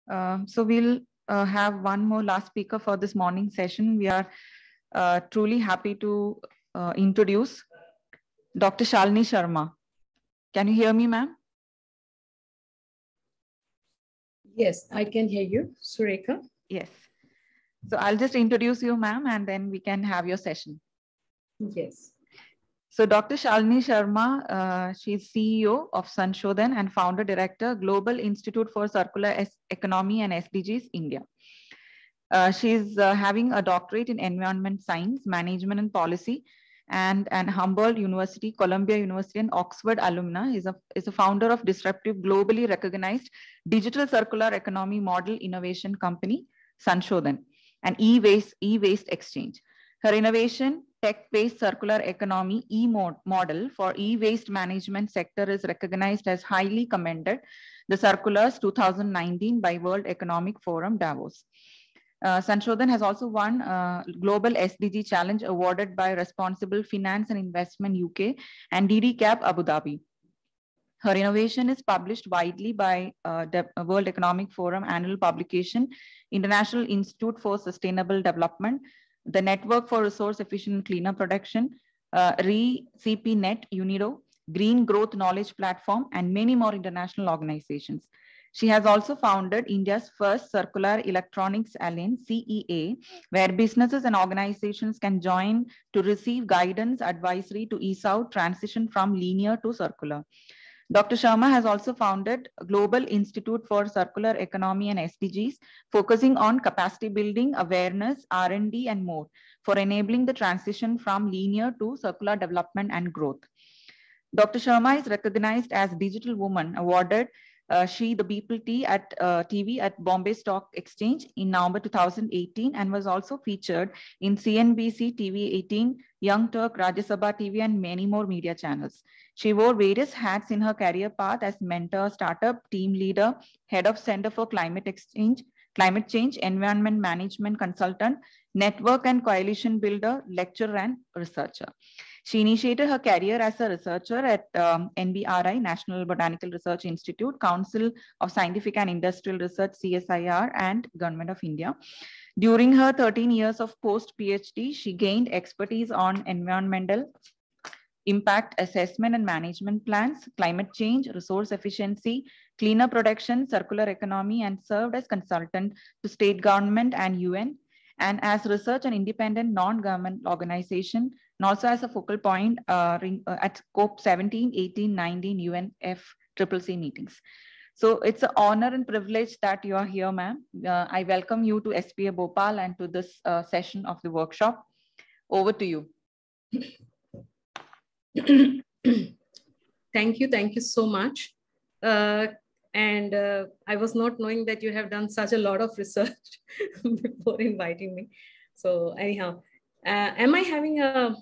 So we'll have one more last speaker for this morning session. We are truly happy to introduce Dr. Shalini Sharma. Can you hear me, ma'am? Yes, I can hear you, Sureka. Yes. So I'll just introduce you, ma'am, and then we can have your session. Yes. So Dr. Shalini Sharma, she's CEO of Sanshodhan and founder director, Global Institute for Circular Economy and SDGs, India. She's having a doctorate in environment science, management and policy, and an Humboldt University, Columbia University, and Oxford alumna. Is a founder of disruptive, globally recognized digital circular economy model innovation company, Sanshodhan, an e-waste exchange. Her innovation, tech-based circular economy model for e-waste management sector is recognized as highly commended, the Circulars 2019 by World Economic Forum Davos. Sanshodhan has also won Global SDG Challenge awarded by Responsible Finance and Investment UK and DDCAP Abu Dhabi. Her innovation is published widely by World Economic Forum annual publication, International Institute for Sustainable Development, the Network for Resource Efficient Cleaner Production, CPNet, UNIDO, Green Growth Knowledge Platform, and many more international organizations. She has also founded India's first Circular Electronics Alliance, CEA, where businesses and organizations can join to receive guidance, advisory to ease out transition from linear to circular. Dr. Sharma has also founded Global Institute for Circular Economy and SDGs, focusing on capacity building, awareness, R&D, and more for enabling the transition from linear to circular development and growth. Dr. Sharma is recognized as Digital Woman, awarded She the People TV at Bombay Stock Exchange in November 2018, and was also featured in CNBC TV 18, Young Turk, Rajya Sabha TV, and many more media channels. She wore various hats in her career path as mentor, startup, team leader, head of Center for Climate Change, environment management consultant, network and coalition builder, lecturer, and researcher. She initiated her career as a researcher at NBRI, National Botanical Research Institute, Council of Scientific and Industrial Research, CSIR, and Government of India. During her 13 years of post-PhD, she gained expertise on environmental impact assessment and management plans, climate change, resource efficiency, cleaner production, circular economy, and served as consultant to state government and UN, and as research and independent non-government organization, and also as a focal point at COP 17, 18, 19 UNFCCC meetings. So it's an honor and privilege that you are here, ma'am. I welcome you to SPA Bhopal and to this session of the workshop. Over to you. Thank you so much. And I was not knowing that you have done such a lot of research before inviting me. So anyhow, am I having a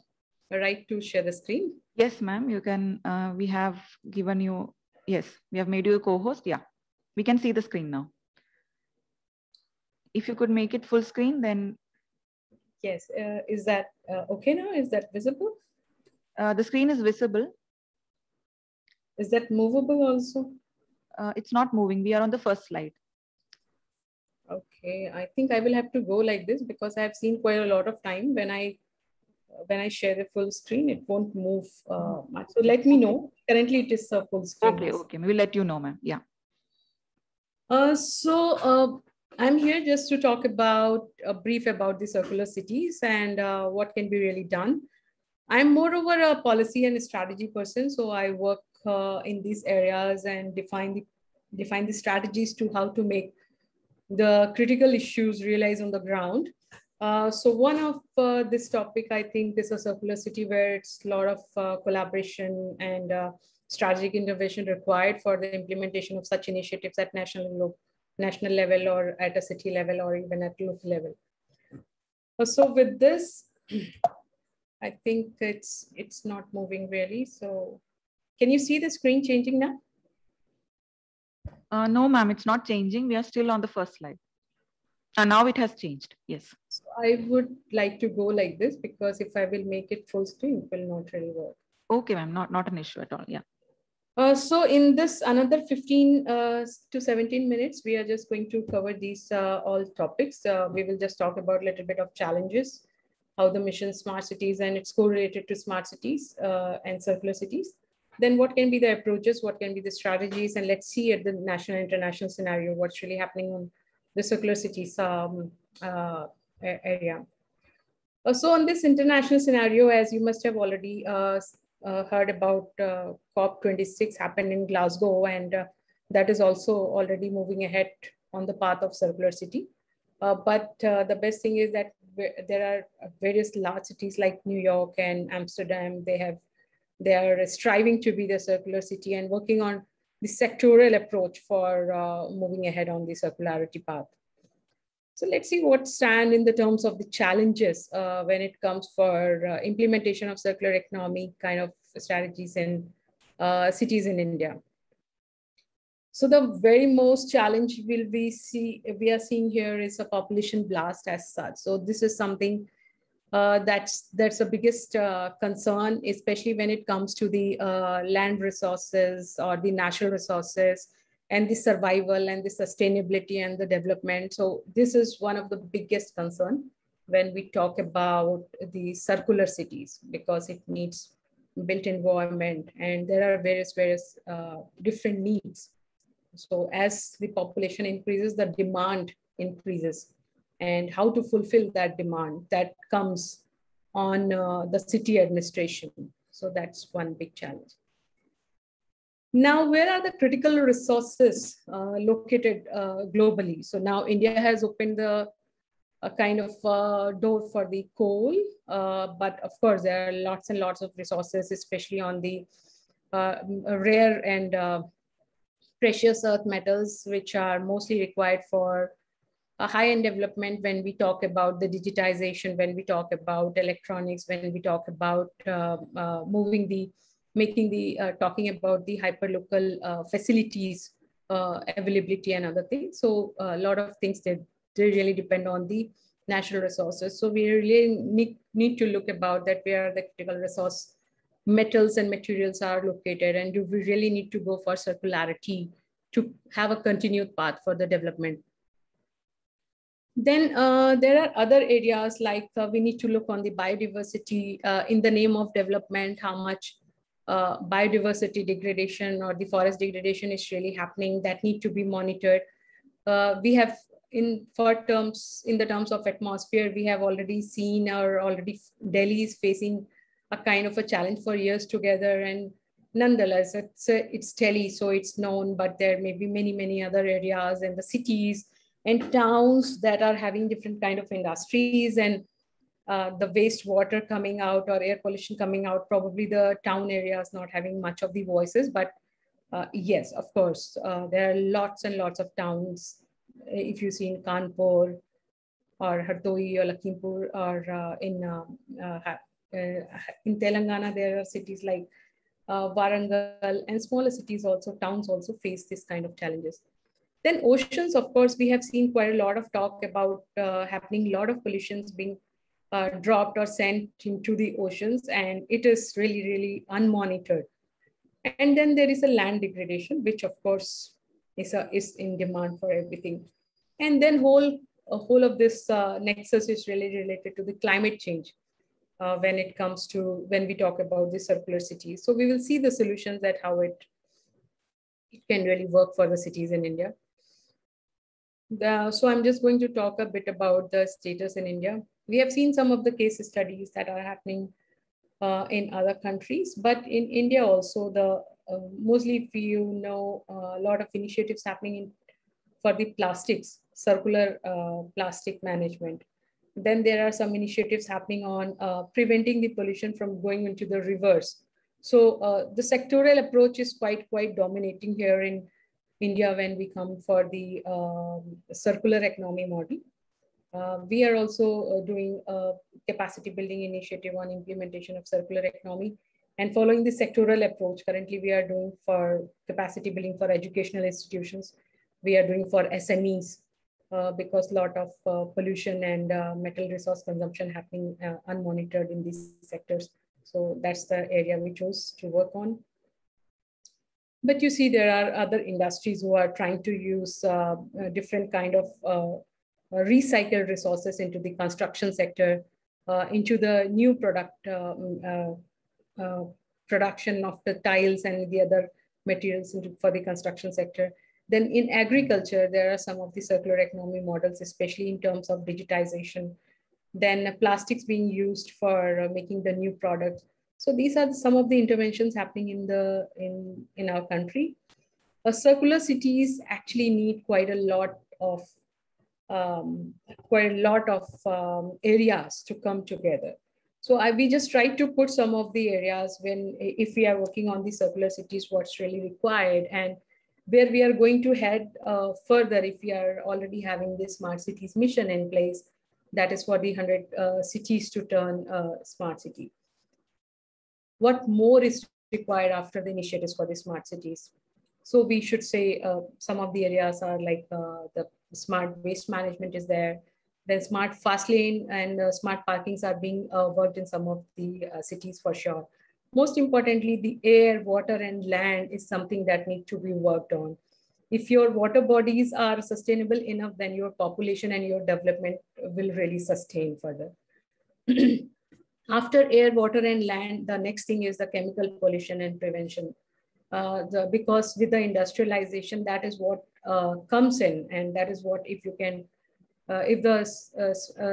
right to share the screen? Yes, ma'am, you can. We have given you, yes, we have made you a co-host. Yeah, we can see the screen now. If you could make it full screen, then. Yes, is that okay now? Is that visible? The screen is visible. Is that movable also? It's not moving. We are on the first slide. Okay, I think I will have to go like this because I have seen quite a lot of time when I share the full screen, it won't move much. So let me know. Currently, it is a full screen. Okay. We'll let you know, ma'am. Yeah. I'm here just to talk about a brief about the circular cities and what can be really done. I'm moreover a policy and strategy person, so I work in these areas and define the strategies to how to make the critical issues realize on the ground. So one of this topic, I think, is a circular city where it's a lot of collaboration and strategic intervention required for the implementation of such initiatives at national level or at a city level or even at local level. So with this, I think it's not moving really. So can you see the screen changing now? No, ma'am, it's not changing. We are still on the first slide. Now it has changed. Yes. So I would like to go like this because if I will make it full screen, it will not really work. Okay, ma'am, not an issue at all. Yeah. So in this another 15 to 17 minutes, we are just going to cover these all topics. We will just talk about a little bit of challenges, how the mission smart cities and it's correlated to smart cities and circular cities. Then what can be the approaches, what can be the strategies, and let's see at the national international scenario, what's really happening on the circular cities area. So on this international scenario, as you must have already heard about COP26 happened in Glasgow, and that is also already moving ahead on the path of circular city. But the best thing is that there are various large cities like New York and Amsterdam. They are striving to be the circular city and working on the sectoral approach for moving ahead on the circularity path. So let's see what stand in the terms of the challenges when it comes for implementation of circular economy kind of strategies in cities in India. So the very most challenge we are seeing here is a population blast as such. So this is something that's the biggest concern, especially when it comes to the land resources or the natural resources and the survival and the sustainability and the development. So this is one of the biggest concern when we talk about the circular cities, because it needs built environment and there are various different needs. So as the population increases, the demand increases, and how to fulfill that demand, that comes on the city administration. So that's one big challenge. Now, where are the critical resources located globally? So now India has opened a kind of door for the coal, but of course there are lots and lots of resources, especially on the rare and precious earth metals, which are mostly required for a high-end development when we talk about the digitization, when we talk about electronics, when we talk about talking about the hyperlocal facilities availability and other things. So a lot of things that they really depend on the natural resources. So we really need to look about that, where the critical resource metals and materials are located, and do we really need to go for circularity to have a continued path for the development. Then there are other areas like we need to look on the biodiversity in the name of development, how much biodiversity degradation or the forest degradation is really happening, that need to be monitored. We have in the terms of atmosphere, we have already seen Delhi is facing a kind of a challenge for years together, and nonetheless it's Delhi, so it's known, but there may be many other areas and the cities and towns that are having different kind of industries, and the wastewater coming out or air pollution coming out, probably the town areas not having much of the voices. But yes, of course, there are lots and lots of towns. If you see in Kanpur or Hardoi or Lakhimpur, or in Telangana, there are cities like Warangal, and smaller cities also, towns also face this kind of challenges. Then oceans, of course, we have seen quite a lot of talk about happening, a lot of pollutions being dropped or sent into the oceans, and it is really unmonitored. And then there is a land degradation, which of course is in demand for everything. And then whole of this nexus is really related to the climate change when we talk about the circular cities. So we will see the solutions that how it can really work for the cities in India. So I'm just going to talk a bit about the status in India. We have seen some of the case studies that are happening in other countries, but in India also, mostly if you know, a lot of initiatives happening for the plastics, circular plastic management. Then there are some initiatives happening on preventing the pollution from going into the rivers. So the sectoral approach is quite dominating here in India when we come for the circular economy model. We are also doing a capacity building initiative on implementation of circular economy, and following the sectoral approach. Currently, we are doing for capacity building for educational institutions. We are doing for SMEs because a lot of pollution and metal resource consumption happening unmonitored in these sectors. So that's the area we chose to work on. But you see, there are other industries who are trying to use different kind of recycled resources into the construction sector, into the new production of the tiles and the other materials for the construction sector. Then in agriculture, there are some of the circular economy models, especially in terms of digitization. Then plastics being used for making the new products. So these are some of the interventions happening in our country. Circular cities actually need quite a lot of areas to come together. So we just try to put some of the areas if we are working on the circular cities, what's really required and where we are going to head further if we are already having this smart cities mission in place, that is for the 100 cities to turn smart city. What more is required after the initiatives for the smart cities? So we should say some of the areas are like the smart waste management is there, then smart fast lane and smart parkings are being worked in some of the cities for sure. Most importantly, the air, water, and land is something that needs to be worked on. If your water bodies are sustainable enough, then your population and your development will really sustain further. After air, water, and land, the next thing is the chemical pollution and prevention. Because with the industrialization, that is what comes in, and that is what if the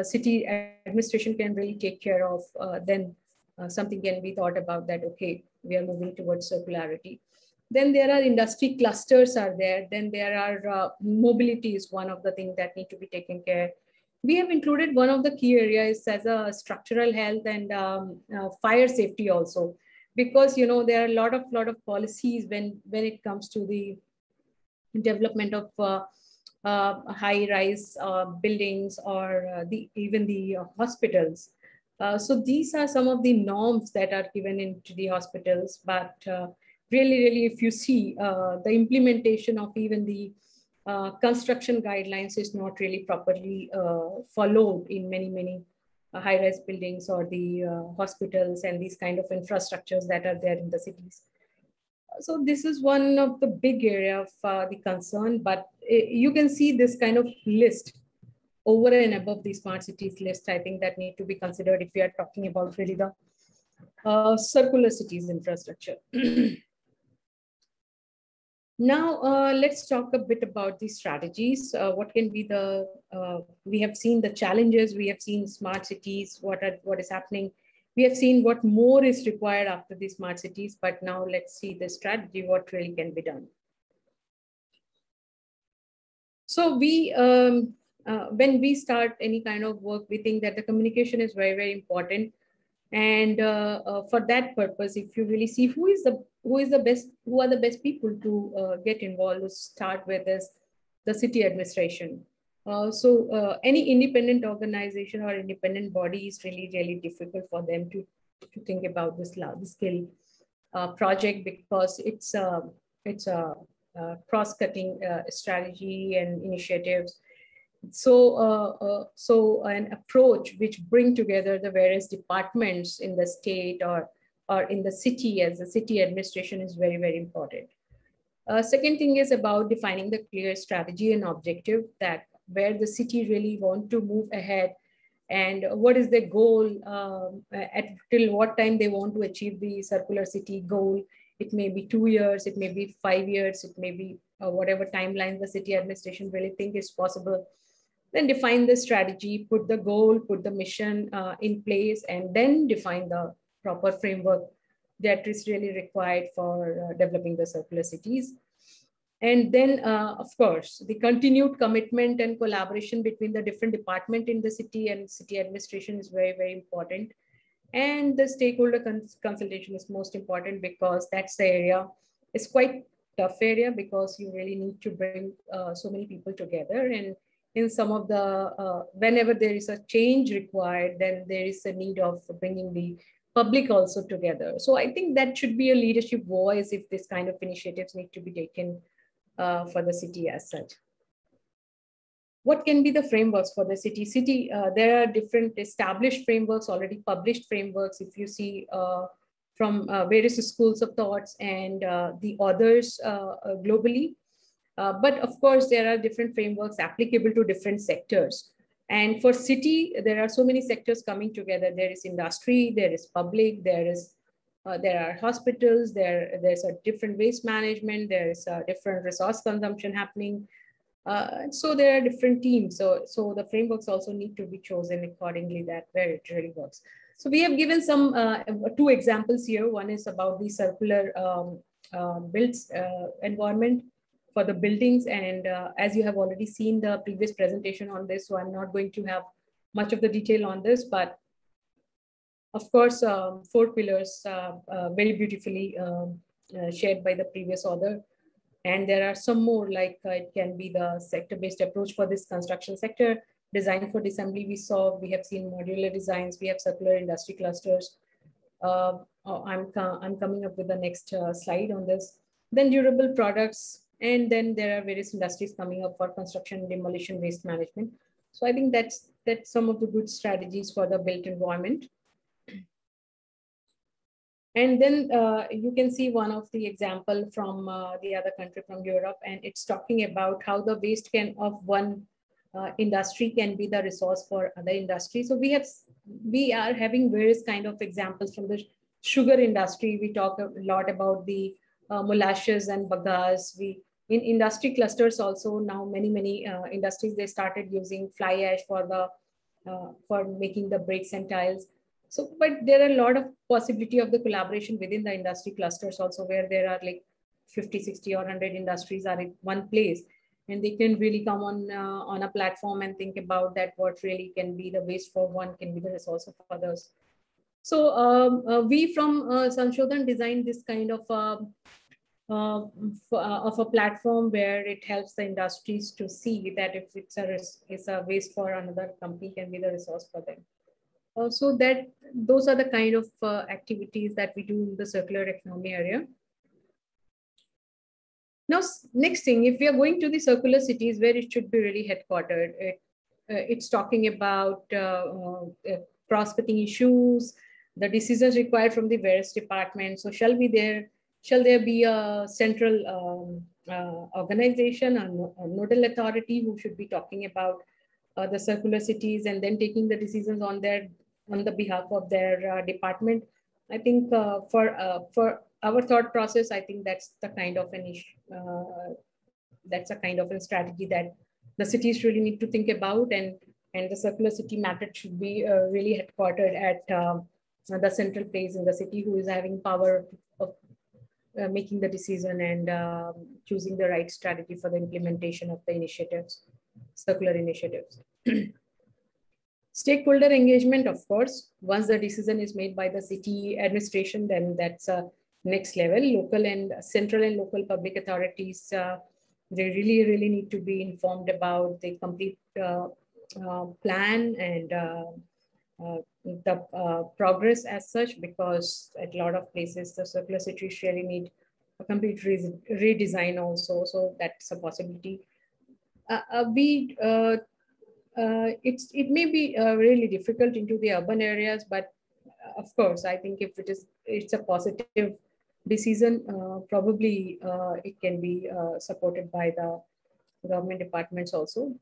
city administration can really take care of, then something can be thought about that, okay, we are moving towards circularity. Then there are industry clusters are there. Then there are mobility is one of the things that need to be taken care. We have included one of the key areas as a structural health and fire safety also, because there are a lot of policies when it comes to the development of high-rise buildings or even the hospitals. So these are some of the norms that are given into the hospitals, but really, if you see the implementation of even the construction guidelines is not really properly followed in many high-rise buildings or the hospitals and these kind of infrastructures that are there in the cities. So this is one of the big area of the concern, but you can see this kind of list over and above the smart cities list. I think that need to be considered if we are talking about really the circular cities infrastructure. Now, let's talk a bit about the strategies. What can be we have seen the challenges, we have seen smart cities, what is happening. We have seen what more is required after the smart cities, but now let's see the strategy, what really can be done. So when we start any kind of work, we think that the communication is very important. And for that purpose, if you really see who are the best people to get involved, to start with is the city administration. So any independent organization or independent body is really difficult for them to think about this large-scale project, because it's a cross-cutting strategy and initiatives. So an approach which bring together the various departments in the state or in the city as a city administration is very important. Second thing is about defining the clear strategy and objective, that where the city really want to move ahead and what is their goal, till what time they want to achieve the circular city goal. It may be 2 years, it may be 5 years, it may be whatever timeline the city administration really think is possible. Then define the strategy, put the goal, put the mission in place, and then define the proper framework that is really required for developing the circular cities. And then, of course, the continued commitment and collaboration between the different departments in the city and city administration is very important. And the stakeholder consultation is most important, because that's the area. It's quite tough area, because you really need to bring so many people together. And in some of the, whenever there is a change required, then there is a need of bringing the public also together. So I think that should be a leadership voice if this kind of initiatives need to be taken for the city as such. What can be the frameworks for the city? There are different established frameworks, already published frameworks. If you see from various schools of thoughts and the authors globally. But of course, there are different frameworks applicable to different sectors. And for city, there are so many sectors coming together. There is industry, there is public, there are hospitals, there's a different waste management, there is a different resource consumption happening. So there are different teams. So the frameworks also need to be chosen accordingly that where it really works. So we have given some two examples here. One is about the circular built environment for the buildings. And as you have already seen the previous presentation on this, so I'm not going to have much of the detail on this, but of course, 4 pillars very beautifully shared by the previous author. And there are some more, like it can be the sector-based approach for this construction sector, design for disassembly. We have seen modular designs, we have circular industry clusters. I'm coming up with the next slide on this. Then durable products, and then there are various industries coming up for construction and demolition waste management. So I think that's some of the good strategies for the built environment. And then you can see one of the example from the other country from Europe, and it's talking about how the waste of one industry can be the resource for other industries. So we are having various kind of examples from the sugar industry. We talk a lot about the molasses and bagasse. In industry clusters also now many industries, they started using fly ash for making the bricks and tiles. So, but there are a lot of possibility of the collaboration within the industry clusters also, where there are like 50, 60 or 100 industries are in one place, and they can really come on a platform and think about that what really can be the waste for one can be the resource of others. So we from Sanshodhan designed this kind of a platform where it helps the industries to see that if it's a waste for another company can be the resource for them. So that those are the kind of activities that we do in the circular economy area. Now, next thing, if we are going to the circular cities where it should be really headquartered, it's talking about cross-cutting issues, the decisions required from the various departments. So shall there be a central organization, a nodal authority who should be talking about the circular cities and then taking the decisions on the behalf of their department? I think for our thought process, I think that's the kind of a strategy that the cities really need to think about, and the circular city method should be really headquartered at the central place in the city, who is having power of making the decision and choosing the right strategy for the implementation of the initiatives, circular initiatives. Stakeholder engagement, of course, once the decision is made by the city administration, then that's a next level. Local and central and local public authorities, they really need to be informed about the complete plan and the progress as such, because at a lot of places, the circular cities really need a complete redesign also. So that's a possibility. It may be really difficult into the urban areas, but of course, I think if it's a positive decision, probably it can be supported by the government departments also.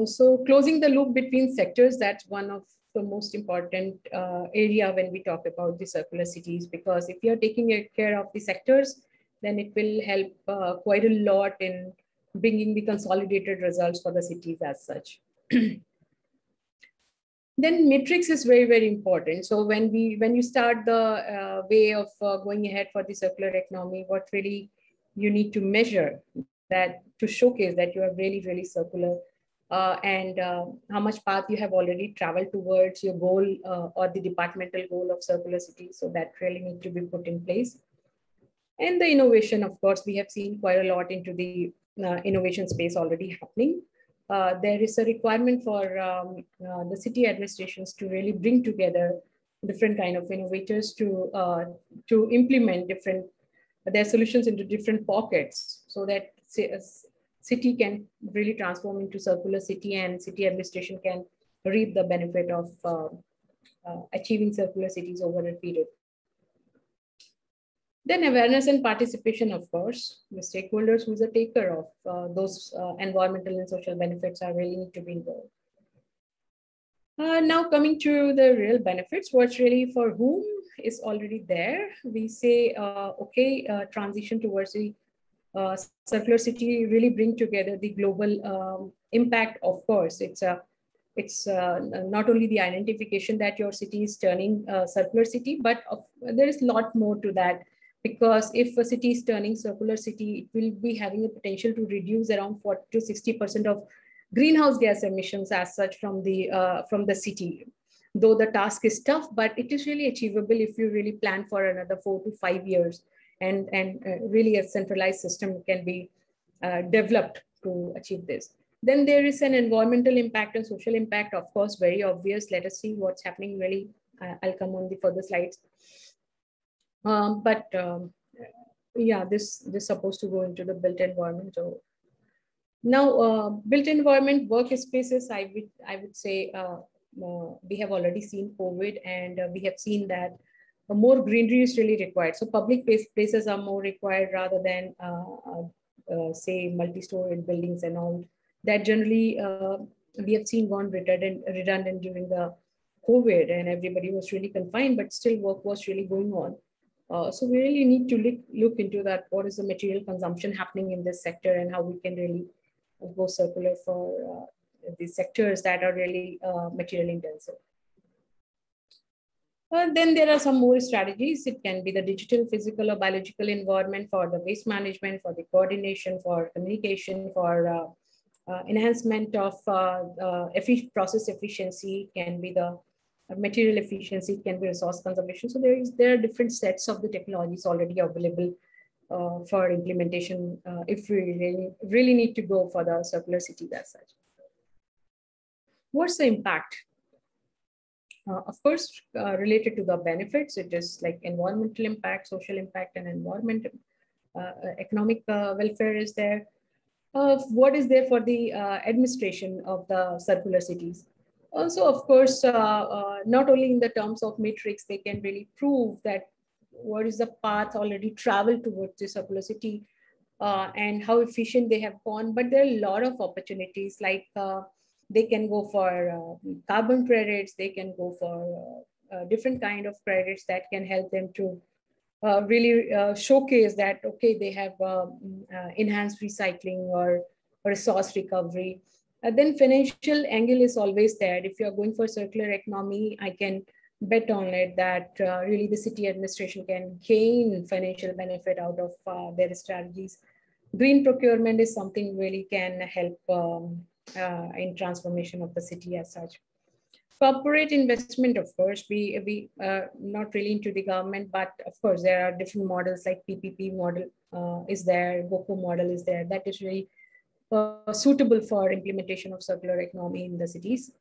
So closing the loop between sectors, that's one of the most important area when we talk about the circular cities, because if you're taking care of the sectors, then it will help quite a lot in bringing the consolidated results for the cities as such. Then metrics is very important. So when you start the way of going ahead for the circular economy, what really you need to measure that to showcase that you are really circular, and how much path you have already traveled towards your goal or the departmental goal of circular city. So that really need to be put in place. And the innovation, of course, we have seen quite a lot into the innovation space already happening. There is a requirement for the city administrations to really bring together different kind of innovators to implement their solutions into different pockets, so that city can really transform into circular city, and city administration can reap the benefit of achieving circular cities over a period. Then awareness and participation, of course, the stakeholders who is a taker of those environmental and social benefits are really need to be involved. Now coming to the real benefits, what's really for whom is already there. We say, okay, transition towards the circular city really bring together the global impact. Of course, it's not only the identification that your city is turning circular city, but there is a lot more to that, because if a city is turning circular city, it will be having a potential to reduce around 40 to 60% of greenhouse gas emissions as such from the city. Though the task is tough, but it is really achievable if you really plan for another 4 to 5 years, and really a centralized system can be developed to achieve this. Then there is an environmental impact and social impact, of course, very obvious. Let us see what's happening really. I'll come on the further slides. Yeah, this is supposed to go into the built environment. So now, built environment workspaces, I would say we have already seen COVID, and we have seen that more greenery is really required. So public places are more required rather than say multi-story buildings and all that. Generally, we have seen gone redundant during the COVID, and everybody was really confined, but still work was really going on. So we really need to look into that. What is the material consumption happening in this sector, and how we can really go circular for the sectors that are really material intensive. Then there are some more strategies. It can be the digital, physical, or biological environment for the waste management, for the coordination, for communication, for enhancement of process efficiency. It can be the material efficiency, it can be resource conservation. So there are different sets of the technologies already available for implementation if we really need to go for the circular cities as such. What's the impact? Of course, related to the benefits, it is like environmental impact, social impact, and environmental economic welfare is there. What is there for the administration of the circular cities? Also, of course, not only in the terms of metrics, they can really prove that what is the path already traveled towards the circular city and how efficient they have gone. But there are a lot of opportunities, like they can go for carbon credits, they can go for different kind of credits that can help them to really showcase that, okay, they have enhanced recycling or resource recovery. Then financial angle is always there. If you're going for circular economy, I can bet on it that really the city administration can gain financial benefit out of their strategies. Green procurement is something really can help in transformation of the city as such. Corporate investment, of course, we not really into the government, but of course there are different models like PPP model is there, GoCo model is there, that is really suitable for implementation of circular economy in the cities.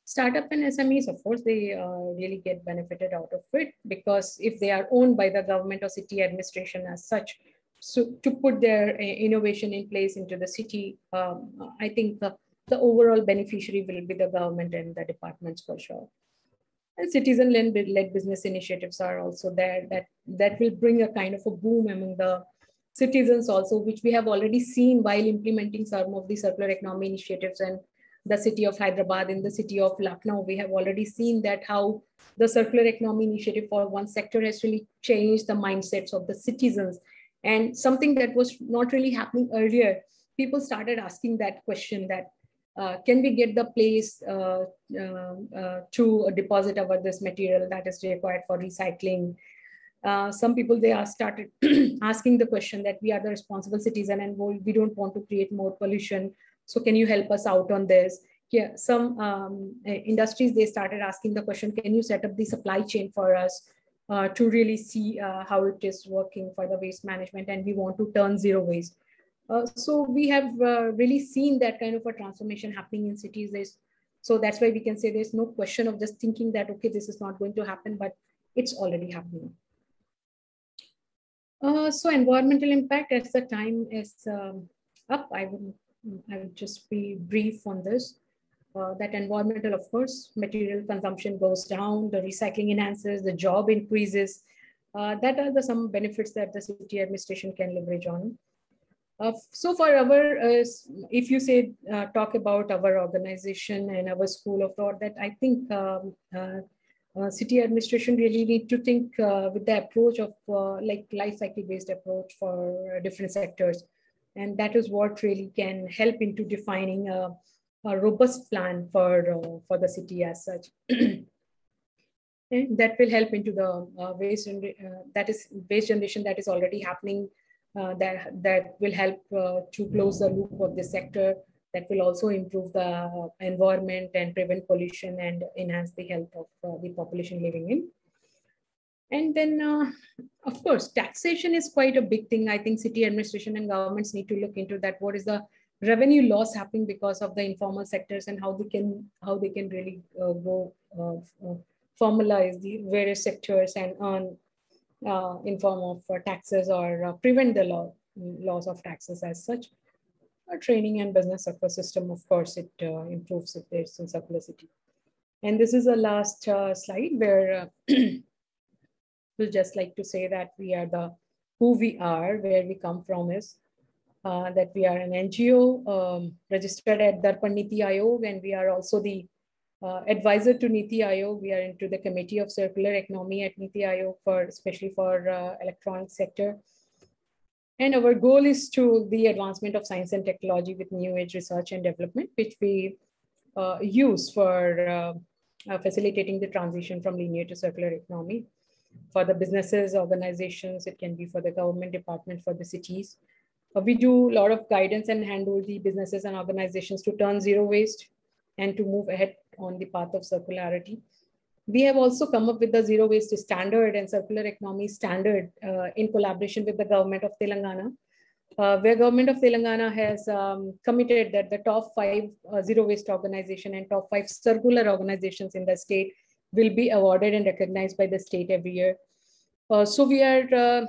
Startup and SMEs, of course, they really get benefited out of it, because if they are owned by the government or city administration as such, so to put their innovation in place into the city, I think the overall beneficiary will be the government and the departments for sure. And citizen-led business initiatives are also there that will bring a kind of a boom among the citizens also, which we have already seen while implementing some of the circular economy initiatives. And the city of Hyderabad, in the city of Lucknow, we have already seen that how the circular economy initiative for one sector has really changed the mindsets of the citizens. And something that was not really happening earlier, people started asking that question that, can we get the place to deposit our this material that is required for recycling? Some people, they are started asking the question that we are the responsible citizen and we don't want to create more pollution. So can you help us out on this? Yeah, some industries, they started asking the question, can you set up the supply chain for us to really see how it is working for the waste management, and we want to turn zero waste. So we have really seen that kind of a transformation happening in cities. So that's why we can say there's no question of just thinking that, okay, this is not going to happen, but it's already happening. So environmental impact, as the time is up, I would just be brief on this. that environmental, of course, material consumption goes down, the recycling enhances, the job increases. That are some benefits that the city administration can leverage on. So for our, if you say, talk about our organization and our school of thought, that I think city administration really need to think with the approach of like life cycle based approach for different sectors. And that is what really can help into defining a robust plan for the city as such. That will help into the waste generation that is already happening. That will help to close the loop of the sector. That will also improve the environment and prevent pollution and enhance the health of the population living in. And then, of course, taxation is quite a big thing. I think city administration and governments need to look into that. What is the revenue loss happening because of the informal sectors, and how they can really formalize the various sectors and earn in form of taxes, or prevent the loss of taxes as such. Training and business ecosystem, of course, it improves if there's some circularity. And this is the last slide where we'll just like to say that we are who we are, where we come from is that we are an NGO registered at Darpan Niti Aayog, and we are also the advisor to Niti Aayog. We are into the Committee of Circular Economy at Niti Aayog, especially for electronic sector. And our goal is to the advancement of science and technology with new age research and development, which we use for facilitating the transition from linear to circular economy. For the businesses, organizations, it can be for the government department, for the cities. We do a lot of guidance and handle the businesses and organizations to turn zero waste and to move ahead on the path of circularity. We have also come up with the zero waste standard and circular economy standard in collaboration with the government of Telangana, where government of Telangana has committed that the top 5 zero waste organization and top 5 circular organizations in the state will be awarded and recognized by the state every year. So we are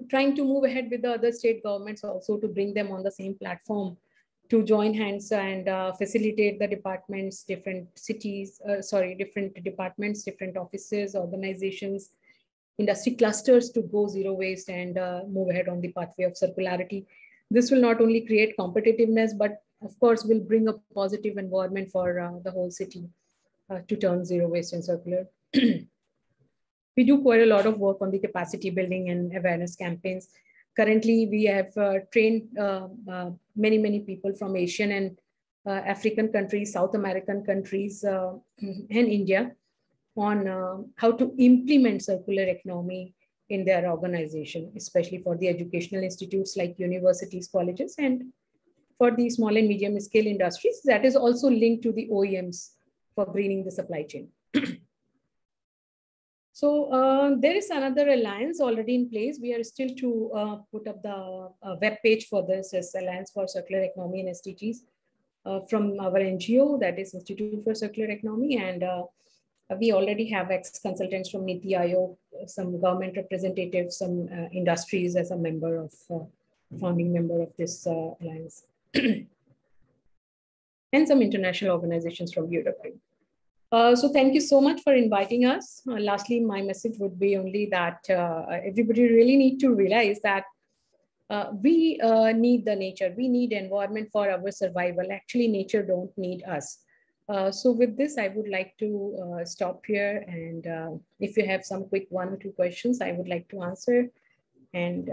trying to move ahead with the other state governments also to bring them on the same platform, to join hands and facilitate the departments, different departments, different offices, organizations, industry clusters to go zero waste and move ahead on the pathway of circularity. This will not only create competitiveness, but of course will bring a positive environment for the whole city to turn zero waste and circular. We do quite a lot of work on the capacity building and awareness campaigns. Currently, we have trained many people from Asian and African countries, South American countries, and India on how to implement circular economy in their organization, especially for the educational institutes like universities, colleges, and for the small and medium scale industries. That is also linked to the OEMs for greening the supply chain. So there is another alliance already in place. We are still to put up the web page for this Alliance for Circular Economy and SDGs from our NGO, that is Institute for Circular Economy. And we already have ex-consultants from Niti Aayog, some government representatives, some industries as a member of, founding member of this alliance. And some international organizations from Europe. So thank you so much for inviting us. Lastly, my message would be only that everybody really need to realize that we need the nature. We need environment for our survival. Actually, nature don't need us. So with this, I would like to stop here. And if you have some quick 1 or 2 questions, I would like to answer. And